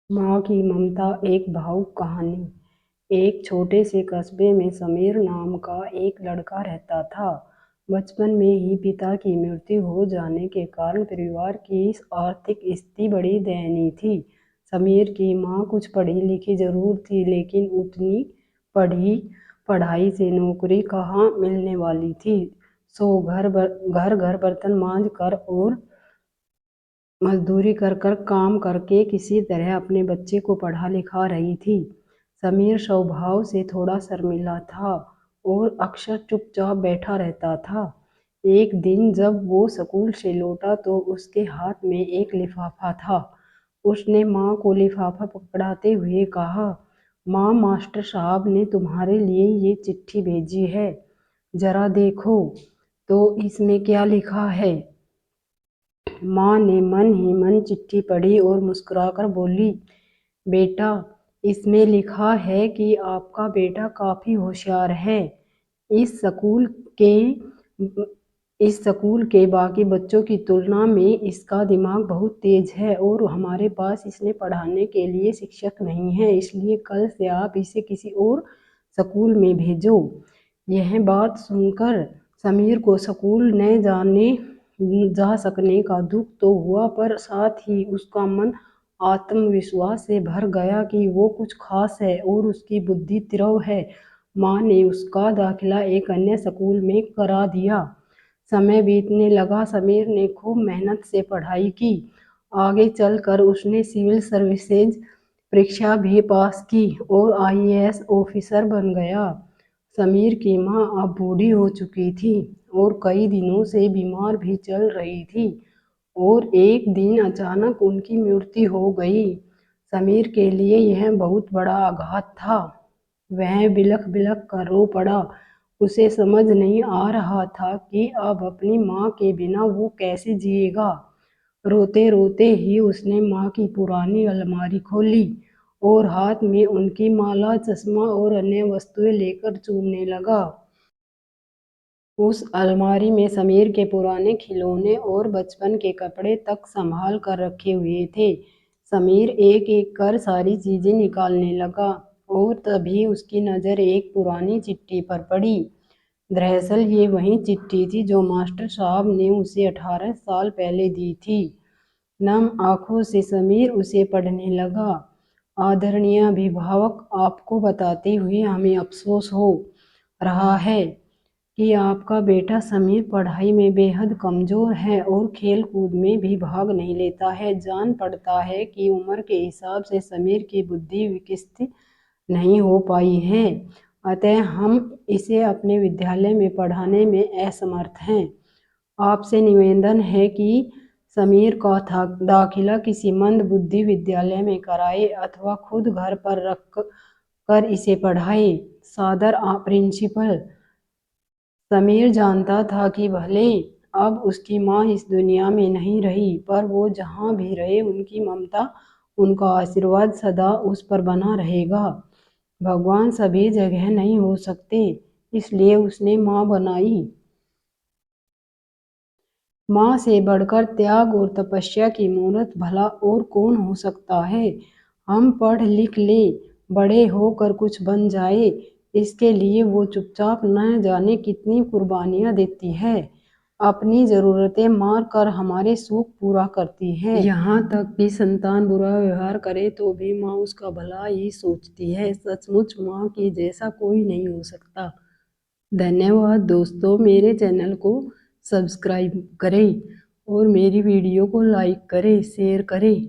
माँ की ममता एक भावुक कहानी। एक छोटे से कस्बे में समीर नाम का एक लड़का रहता था। बचपन में ही पिता की मृत्यु हो जाने के कारण परिवार की आर्थिक स्थिति बड़ी दयनीय थी। समीर की माँ कुछ पढ़ी लिखी जरूर थी, लेकिन उतनी पढ़ी पढ़ाई से नौकरी कहाँ मिलने वाली थी। सो घर घर बर्तन मांज कर और मजदूरी कर कर काम करके किसी तरह अपने बच्चे को पढ़ा लिखा रही थी। समीर स्वभाव से थोड़ा शर्मीला था और अक्सर चुपचाप बैठा रहता था। एक दिन जब वो स्कूल से लौटा तो उसके हाथ में एक लिफाफा था। उसने माँ को लिफाफा पकड़ाते हुए कहा, माँ, मास्टर साहब ने तुम्हारे लिए ये चिट्ठी भेजी है, जरा देखो तो इसमें क्या लिखा है। माँ ने मन ही मन चिट्ठी पढ़ी और मुस्कुराकर बोली, बेटा, इसमें लिखा है कि आपका बेटा काफी होशियार है। इस स्कूल के इस स्कूल के बाकी बच्चों की तुलना में इसका दिमाग बहुत तेज है और हमारे पास इसने पढ़ाने के लिए शिक्षक नहीं है, इसलिए कल से आप इसे किसी और स्कूल में भेजो। यह बात सुनकर समीर को स्कूल न जा सकने का दुख तो हुआ, पर साथ ही उसका मन आत्मविश्वास से भर गया कि वो कुछ खास है और उसकी बुद्धि तिरव है। माँ ने उसका दाखिला एक अन्य स्कूल में करा दिया। समय बीतने लगा। समीर ने खूब मेहनत से पढ़ाई की। आगे चलकर उसने सिविल सर्विसेज परीक्षा भी पास की और आईएएस ऑफिसर बन गया। समीर की माँ अब बूढ़ी हो चुकी थी और कई दिनों से बीमार भी चल रही थी और एक दिन अचानक उनकी मृत्यु हो गई। समीर के लिए यह बहुत बड़ा आघात था। वह बिलख बिलख कर रो पड़ा। उसे समझ नहीं आ रहा था कि अब अपनी माँ के बिना वो कैसे जिएगा। रोते रोते ही उसने माँ की पुरानी अलमारी खोली और हाथ में उनकी माला, चश्मा और अन्य वस्तुएं लेकर चूमने लगा। उस अलमारी में समीर के पुराने खिलौने और बचपन के कपड़े तक संभाल कर रखे हुए थे। समीर एक एक कर सारी चीजें निकालने लगा और तभी उसकी नज़र एक पुरानी चिट्ठी पर पड़ी। दरअसल ये वही चिट्ठी थी जो मास्टर साहब ने उसे 18 साल पहले दी थी। नम आंखों से समीर उसे पढ़ने लगा। आदरणीय अभिभावक, आपको बताते हुए हमें अफसोस हो रहा है कि आपका बेटा समीर पढ़ाई में बेहद कमजोर है और खेल कूद में भी भाग नहीं लेता है। जान पड़ता है कि उम्र के हिसाब से समीर की बुद्धि विकसित नहीं हो पाई है, अतः हम इसे अपने विद्यालय में पढ़ाने में असमर्थ हैं। आपसे निवेदन है कि समीर का दाखिला किसी मंद बुद्धि विद्यालय में कराए अथवा खुद घर पर रख कर इसे पढ़ाए। सादर प्रिंसिपल। समीर जानता था कि भले अब उसकी माँ इस दुनिया में नहीं रही, पर वो जहाँ भी रहे उनकी ममता, उनका आशीर्वाद सदा उस पर बना रहेगा। भगवान सभी जगह नहीं हो सकते, इसलिए उसने माँ बनाई। माँ से बढ़कर त्याग और तपस्या की मूरत भला और कौन हो सकता है। हम पढ़ लिख लें, बड़े होकर कुछ बन जाए, इसके लिए वो चुपचाप न जाने कितनी कुर्बानियाँ देती है। अपनी ज़रूरतें मार कर हमारे सुख पूरा करती है। यहाँ तक कि संतान बुरा व्यवहार करे तो भी माँ उसका भला ही सोचती है। सचमुच माँ के जैसा कोई नहीं हो सकता। धन्यवाद दोस्तों, मेरे चैनल को सब्सक्राइब करें और मेरी वीडियो को लाइक करें, शेयर करें।